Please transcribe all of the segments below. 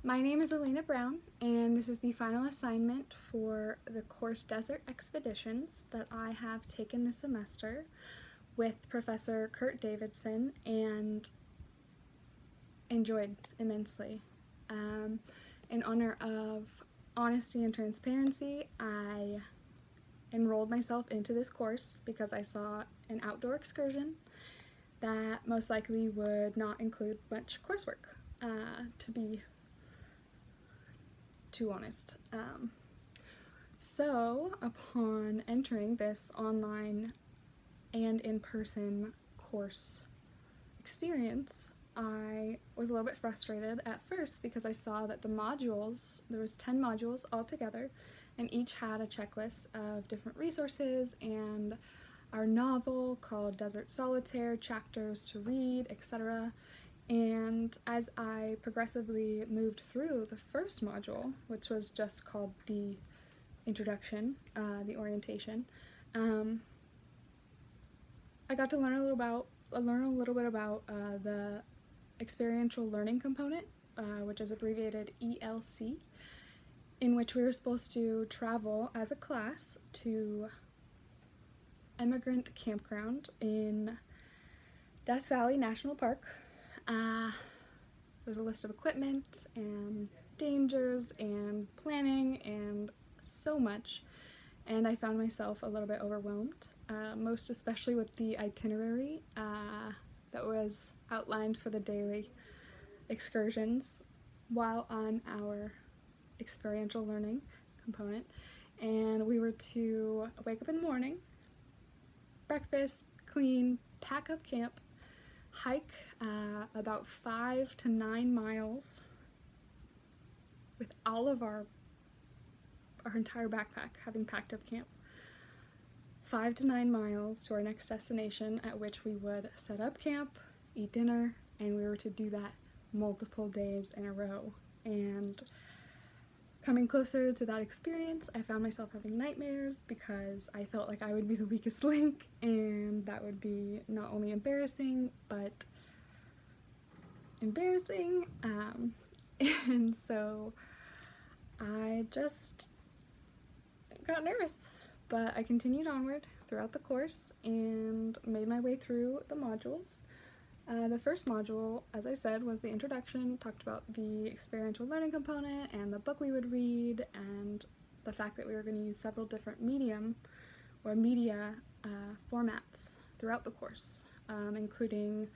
My name is Elena Brown, and this is the final assignment for the course Desert Expeditions that I have taken this semester with Professor Curt Davidson and enjoyed immensely. In honor of honesty and transparency, I enrolled myself into this course because I saw an outdoor excursion that most likely would not include much coursework, to be too honest. So upon entering this online and in-person course experience, I was a little bit frustrated at first because I saw that the modules, there was 10 modules altogether, and each had a checklist of different resources and our novel called Desert Solitaire, chapters to read, etc. And as I progressively moved through the first module, which was just called the introduction, the orientation, I got to learn a little bit about the experiential learning component, which is abbreviated ELC, in which we were supposed to travel as a class to Immigrant Campground in Death Valley National Park. There's a list of equipment and dangers and planning and so much, and I found myself a little bit overwhelmed, most especially with the itinerary that was outlined for the daily excursions while on our experiential learning component. And we were to wake up in the morning, breakfast, clean, pack up camp, hike about 5 to 9 miles with all of our entire backpack, having packed up camp. 5 to 9 miles to our next destination, at which we would set up camp, eat dinner, and we were to do that multiple days in a row. And coming closer to that experience, I found myself having nightmares because I felt like I would be the weakest link, and that would be not only embarrassing, but embarrassing. And so I just got nervous, but I continued onward throughout the course and made my way through the modules. The first module, as I said, was the introduction, talked about the experiential learning component and the book we would read, and the fact that we were going to use several different media formats throughout the course, including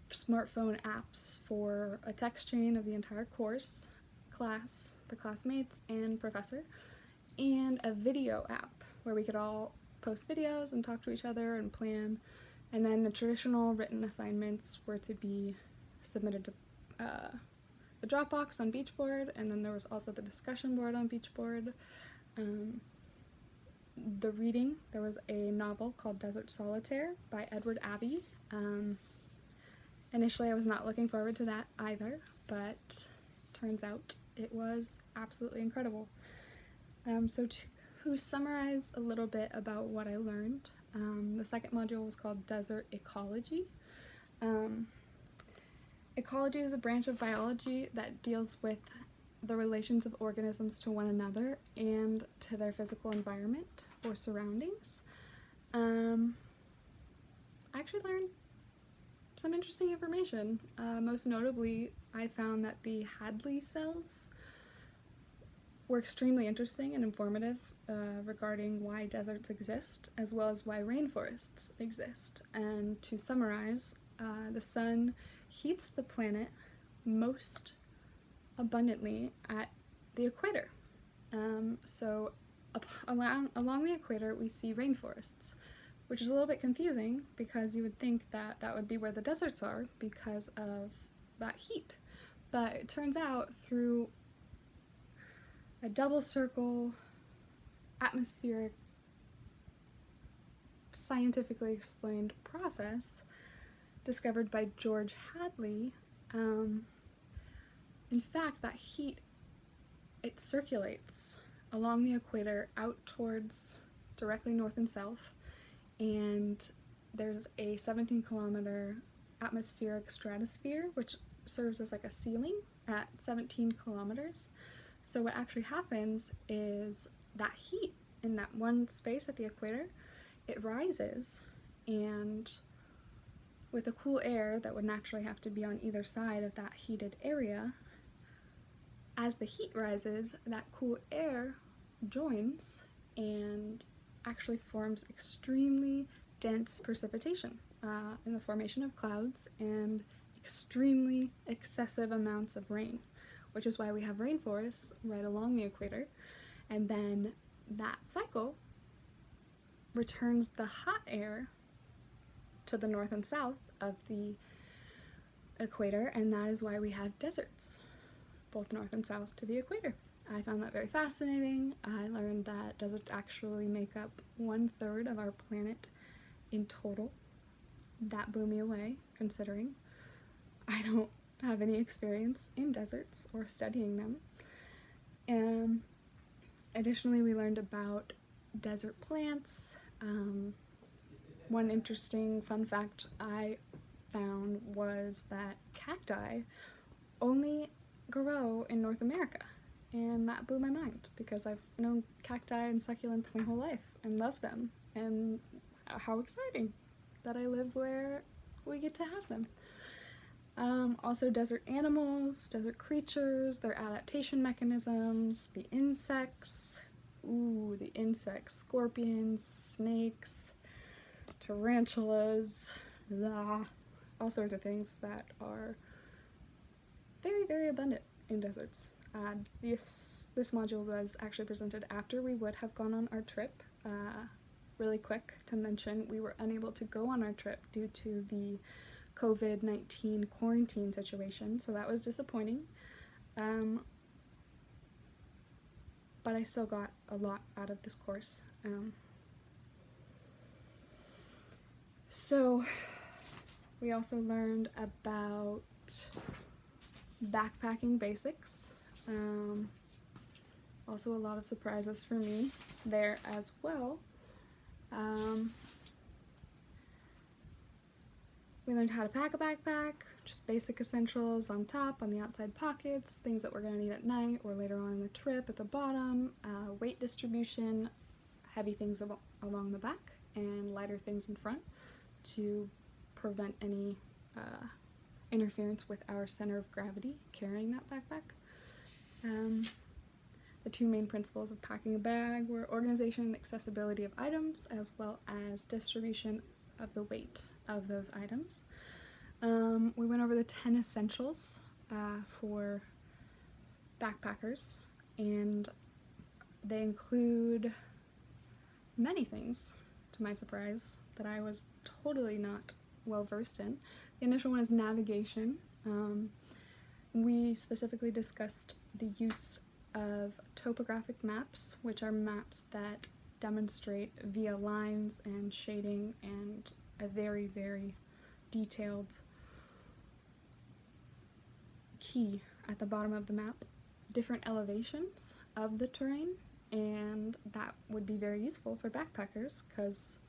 smartphone apps for a text chain of the entire course, class, the classmates, and professor, and a video app where we could all post videos and talk to each other and plan. And then the traditional written assignments were to be submitted to the Dropbox on Beachboard, and then there was also the discussion board on Beachboard. The reading, there was a novel called Desert Solitaire by Edward Abbey. Initially I was not looking forward to that either, but turns out it was absolutely incredible. So to summarize a little bit about what I learned, the second module was called Desert Ecology. Ecology is a branch of biology that deals with the relations of organisms to one another and to their physical environment or surroundings. I actually learned some interesting information. Most notably, I found that the Hadley cells were extremely interesting and informative regarding why deserts exist, as well as why rainforests exist. And to summarize, the sun heats the planet most abundantly at the equator. So along the equator we see rainforests, which is a little bit confusing because you would think that that would be where the deserts are because of that heat. But it turns out through a double circle, atmospheric, scientifically explained process discovered by George Hadley, in fact, that heat, it circulates along the equator out towards directly north and south, and there's a 17-kilometer atmospheric stratosphere which serves as like a ceiling at 17 kilometers. So what actually happens is that heat in that one space at the equator, it rises, and with the cool air that would naturally have to be on either side of that heated area, as the heat rises, that cool air joins and actually forms extremely dense precipitation in the formation of clouds and extremely excessive amounts of rain, which is why we have rainforests right along the equator. And then that cycle returns the hot air to the north and south of the equator, and that is why we have deserts, both north and south to the equator. I found that very fascinating. I learned that deserts actually make up 1/3 of our planet in total. That blew me away, considering I don't have any experience in deserts or studying them. Additionally, we learned about desert plants. One interesting fun fact I found was that cacti only grow in North America, and that blew my mind because I've known cacti and succulents my whole life and love them, and how exciting that I live where we get to have them. Also desert animals, desert creatures, their adaptation mechanisms, the insects, scorpions, snakes, tarantulas, all sorts of things that are very, very abundant in deserts. This module was actually presented after we would have gone on our trip. Really quick to mention, we were unable to go on our trip due to the COVID-19 quarantine situation, so that was disappointing. But I still got a lot out of this course. So we also learned about backpacking basics. Also a lot of surprises for me there as well. We learned how to pack a backpack, just basic essentials on top, on the outside pockets, things that we're going to need at night or later on in the trip at the bottom, weight distribution, heavy things along the back, and lighter things in front to prevent any interference with our center of gravity carrying that backpack. The two main principles of packing a bag were organization and accessibility of items, as well as distribution of the weight of those items. We went over the 10 essentials for backpackers, and they include many things, to my surprise, that I was totally not well versed in. The initial one is navigation. We specifically discussed the use of topographic maps, which are maps that demonstrate via lines and shading and a very, very detailed key at the bottom of the map, different elevations of the terrain, and that would be very useful for backpackers because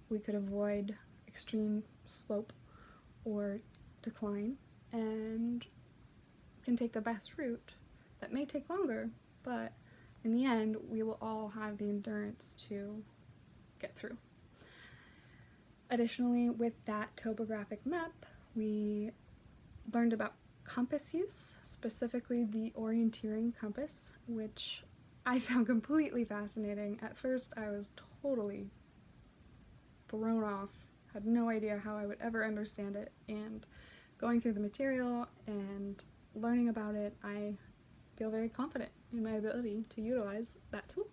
we could avoid extreme slope or decline and can take the best route that may take longer, but in the end we will all have the endurance to get through. Additionally, with that topographic map, we learned about compass use, specifically the orienteering compass, which I found completely fascinating. At first, I was totally thrown off, had no idea how I would ever understand it, and going through the material and learning about it, I feel very confident in my ability to utilize that tool.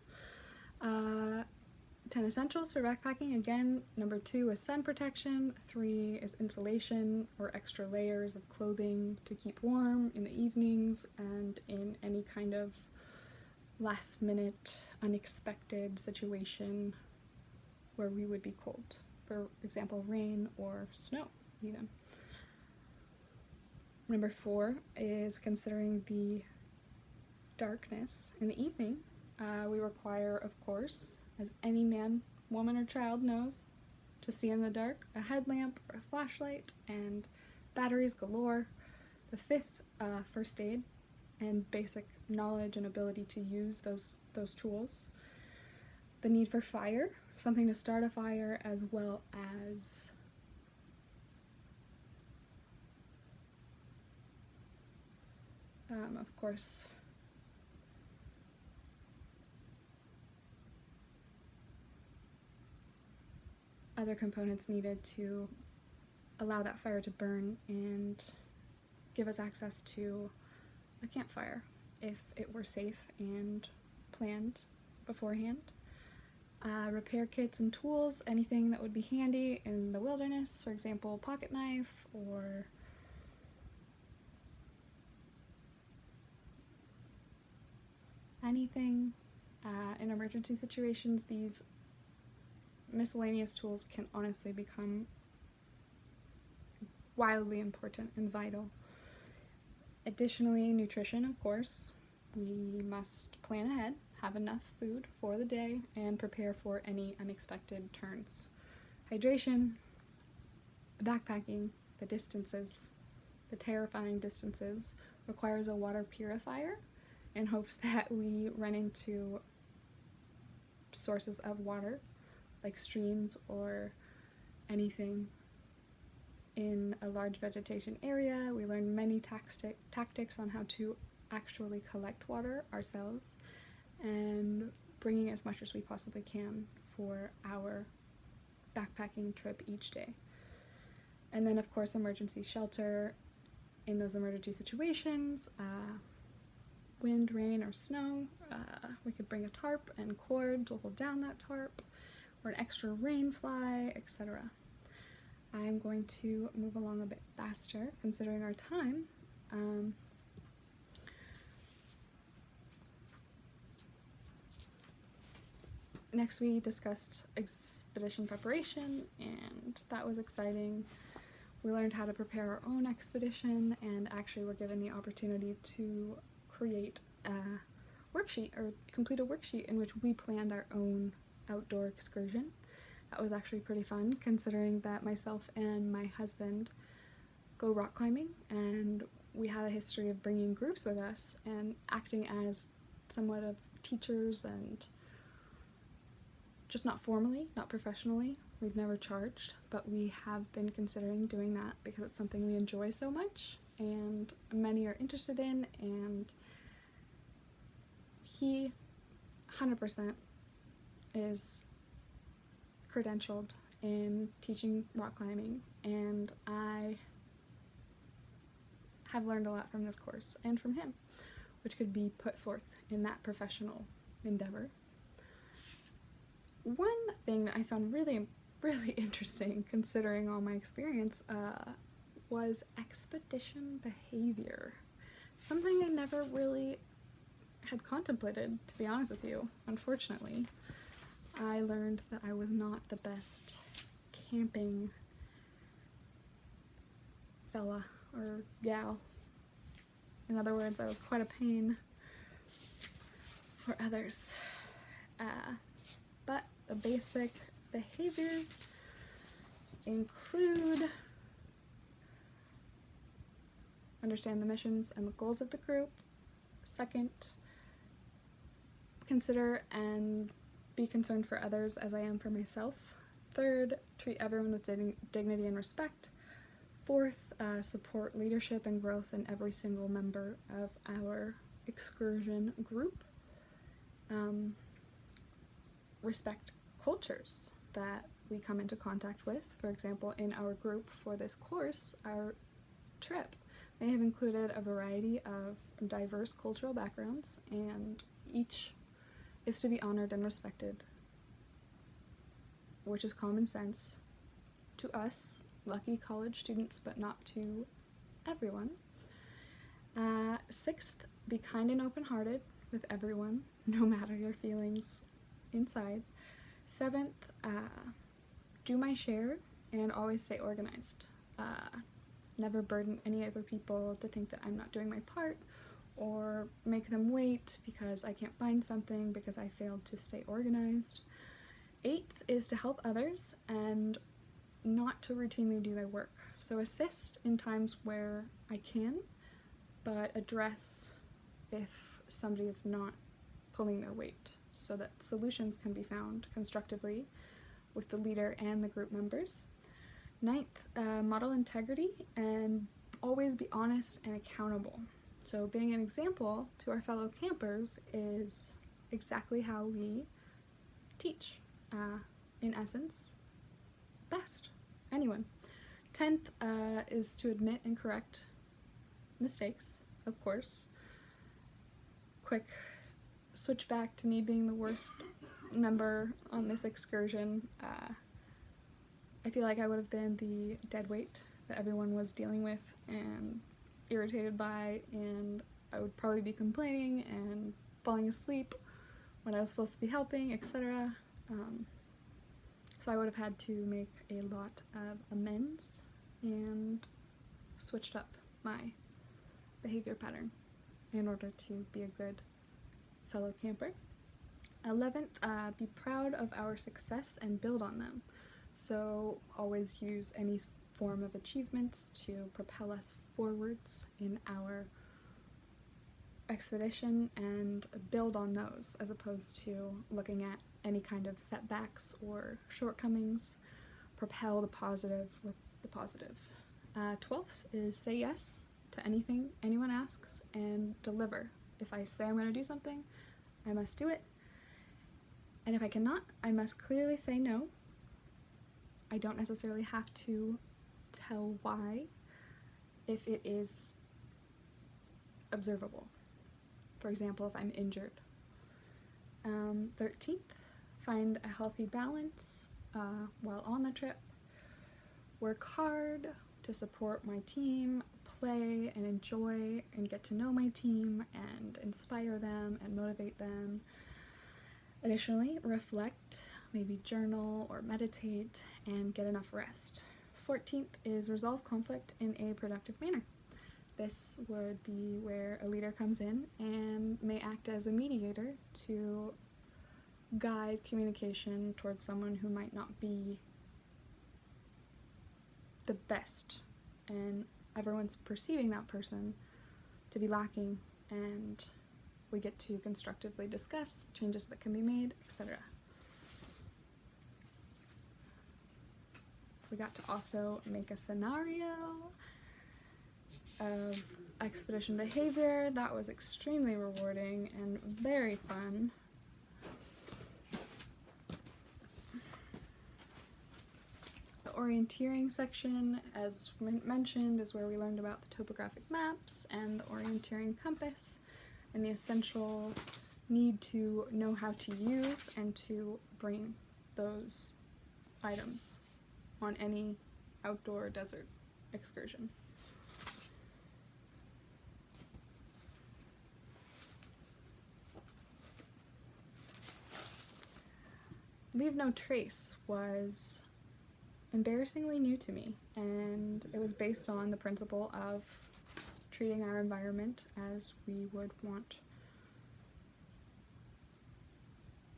10 essentials for backpacking. Again, number 2 is sun protection, 3 is insulation or extra layers of clothing to keep warm in the evenings and in any kind of last minute unexpected situation where we would be cold. For example, rain or snow even. Number 4 is considering the darkness in the evening. We require, of course, as any man, woman, or child knows, to see in the dark, a headlamp or a flashlight, and batteries galore. The 5th first aid and basic knowledge and ability to use those tools. The need for fire, something to start a fire, as well as of course, other components needed to allow that fire to burn and give us access to a campfire if it were safe and planned beforehand. Repair kits and tools, anything that would be handy in the wilderness, for example, pocket knife or anything. In emergency situations, these miscellaneous tools can honestly become wildly important and vital. Additionally, nutrition, of course. We must plan ahead, have enough food for the day, and prepare for any unexpected turns. Hydration, backpacking, the distances, the terrifying distances, requires a water purifier in hopes that we run into sources of water, like streams or anything in a large vegetation area. We learn many tactics on how to actually collect water ourselves and bringing as much as we possibly can for our backpacking trip each day. And then, of course, emergency shelter in those emergency situations. Wind, rain, or snow. We could bring a tarp and cord to hold down that tarp, or an extra rain fly, etc. I'm going to move along a bit faster considering our time. Next, we discussed expedition preparation, and that was exciting. We learned how to prepare our own expedition, and actually were given the opportunity to create a worksheet, or complete a worksheet in which we planned our own outdoor excursion. That was actually pretty fun, considering that myself and my husband go rock climbing, and we had a history of bringing groups with us and acting as somewhat of teachers, and just not formally, not professionally. We've never charged, but we have been considering doing that because it's something we enjoy so much and many are interested in, and he 100% is credentialed in teaching rock climbing, and I have learned a lot from this course and from him, which could be put forth in that professional endeavor. One thing that I found really interesting, considering all my experience, was expedition behavior. Something I never really had contemplated, to be honest with you, unfortunately. I learned that I was not the best camping fella or gal. In other words, I was quite a pain for others. But the basic behaviors include understand the missions and the goals of the group. Second, consider and be concerned for others as I am for myself. Third, treat everyone with dignity and respect. Fourth, support leadership and growth in every single member of our excursion group. Respect cultures that we come into contact with. For example, in our group for this course, our trip may have included a variety of diverse cultural backgrounds, and each is to be honored and respected, which is common sense to us, lucky college students, but not to everyone. Sixth, be kind and open-hearted with everyone, no matter your feelings inside. Seventh, do my share and always stay organized. Never burden any other people to think that I'm not doing my part, or make them wait because I can't find something because I failed to stay organized. Eighth is to help others and not to routinely do their work. So assist in times where I can, but address if somebody is not pulling their weight, so that solutions can be found constructively with the leader and the group members. Ninth, model integrity and always be honest and accountable. So being an example to our fellow campers is exactly how we teach, in essence, best. Anyone. 10th is to admit and correct mistakes, of course. Quick switch back to me being the worst member on this excursion. I feel like I would have been the dead weight that everyone was dealing with and irritated by, and I would probably be complaining and falling asleep when I was supposed to be helping, etc. So I would have had to make a lot of amends and switched up my behavior pattern in order to be a good fellow camper. 11th, be proud of our success and build on them. So always use any form of achievements to propel us forwards in our expedition and build on those, as opposed to looking at any kind of setbacks or shortcomings. Propel the positive with the positive. 12th is say yes to anything anyone asks and deliver. If I say I'm going to do something, I must do it. And if I cannot, I must clearly say no. I don't necessarily have to tell why if it is observable. For example, if I'm injured. 13th, find a healthy balance while on the trip. Work hard to support my team, play and enjoy and get to know my team and inspire them and motivate them. Additionally, reflect, maybe journal or meditate, and get enough rest. 14th is resolve conflict in a productive manner. This would be where a leader comes in and may act as a mediator to guide communication towards someone who might not be the best, and everyone's perceiving that person to be lacking, and we get to constructively discuss changes that can be made, etc. So we got to also make a scenario of expedition behavior. That was extremely rewarding and very fun. The orienteering section, as mentioned, is where we learned about the topographic maps and the orienteering compass and the essential need to know how to use and to bring those items on any outdoor desert excursion. Leave No Trace was embarrassingly new to me, and it was based on the principle of treating our environment as we would want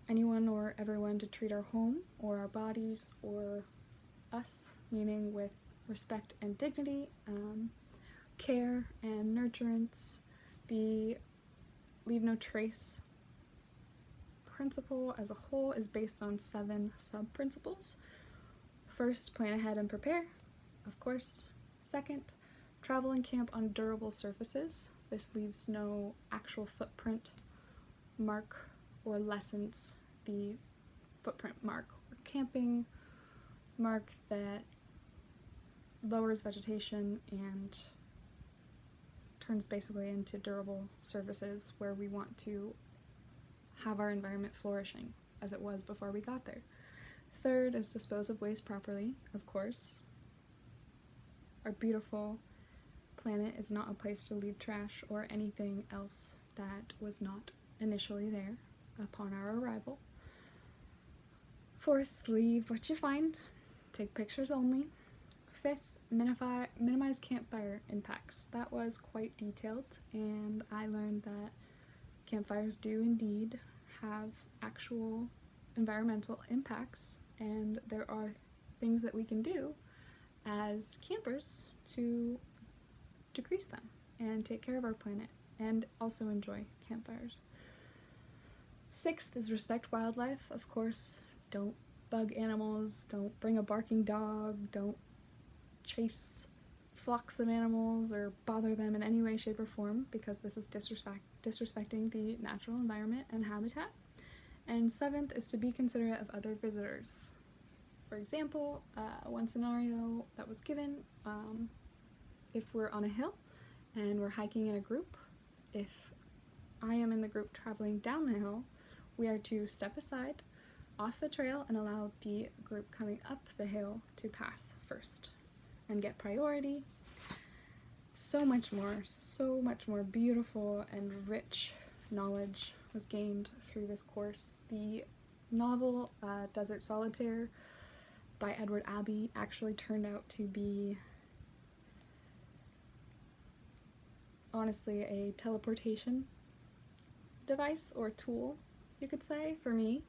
anyone or everyone to treat our home or our bodies or us, meaning with respect and dignity, care and nurturance. The Leave No Trace principle as a whole is based on 7 sub-principles. First, plan ahead and prepare, of course. Second, travel and camp on durable surfaces. This leaves no actual footprint mark or lessens the footprint mark or camping mark that lowers vegetation and turns basically into durable surfaces where we want to have our environment flourishing as it was before we got there. Third is dispose of waste properly, of course. Our beautiful planet is not a place to leave trash or anything else that was not initially there upon our arrival. Fourth, leave what you find. Take pictures only. Fifth, minimize campfire impacts. That was quite detailed, and I learned that campfires do indeed have actual environmental impacts, and there are things that we can do as campers to decrease them and take care of our planet and also enjoy campfires. 6th is respect wildlife. Of course, don't bug animals, don't bring a barking dog, don't chase flocks of animals or bother them in any way, shape, or form, because this is disrespecting the natural environment and habitat. And 7th is to be considerate of other visitors. For example, one scenario that was given, if we're on a hill and we're hiking in a group, if I am in the group traveling down the hill, we are to step aside off the trail and allow the group coming up the hill to pass first and get priority. So much more beautiful and rich knowledge was gained through this course. The novel Desert Solitaire by Edward Abbey actually turned out to be honestly a teleportation device or tool, you could say, for me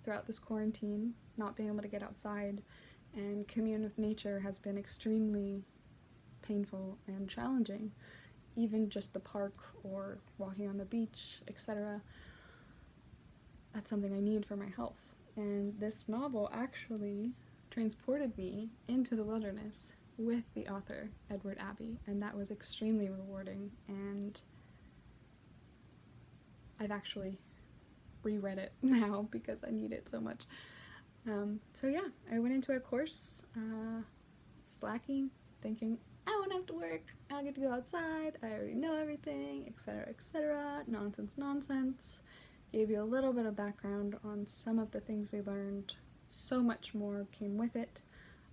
throughout this quarantine. Not being able to get outside and commune with nature has been extremely painful and challenging. Even just the park or walking on the beach, etc. That's something I need for my health. And this novel actually transported me into the wilderness with the author, Edward Abbey, and that was extremely rewarding, and I've actually reread it now because I need it so much. So yeah, I went into a course, slacking, thinking, I won't have to work, I'll get to go outside, I already know everything, etc., etc., nonsense. Gave you a little bit of background on some of the things we learned. So much more came with it.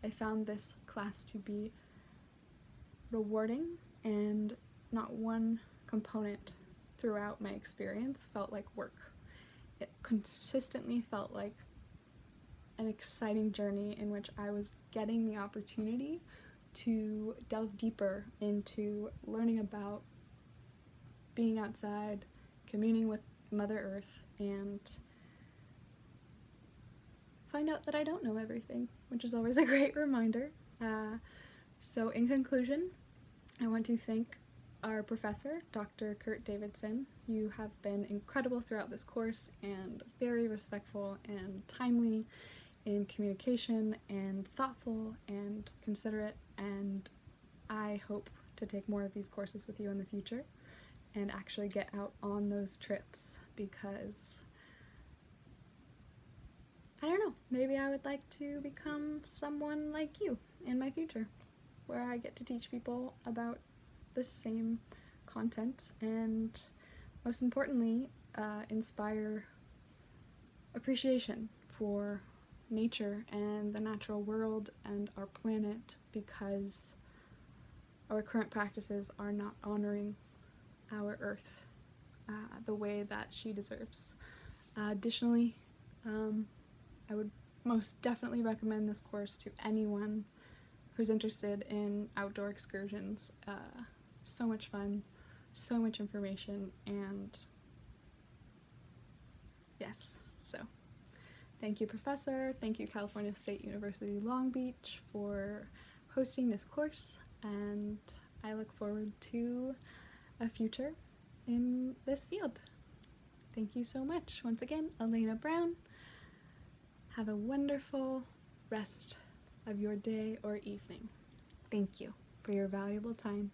I found this class to be rewarding, and not one component throughout my experience felt like work. It consistently felt like an exciting journey in which I was getting the opportunity to delve deeper into learning about being outside, communing with Mother Earth, and find out that I don't know everything, which is always a great reminder. So in conclusion, I want to thank our professor, Dr. Curt Davidson. You have been incredible throughout this course and very respectful and timely in communication and thoughtful and considerate, and I hope to take more of these courses with you in the future and actually get out on those trips, because I don't know, maybe I would like to become someone like you in my future, where I get to teach people about the same content and, most importantly, inspire appreciation for nature and the natural world and our planet, because our current practices are not honoring our Earth the way that she deserves. Additionally, I would most definitely recommend this course to anyone who's interested in outdoor excursions. So much fun, so much information, and yes, so thank you, Professor. Thank you, California State University Long Beach, for hosting this course, and I look forward to a future in this field. Thank you so much. Once again, Elena Brown. Have a wonderful rest of your day or evening. Thank you for your valuable time.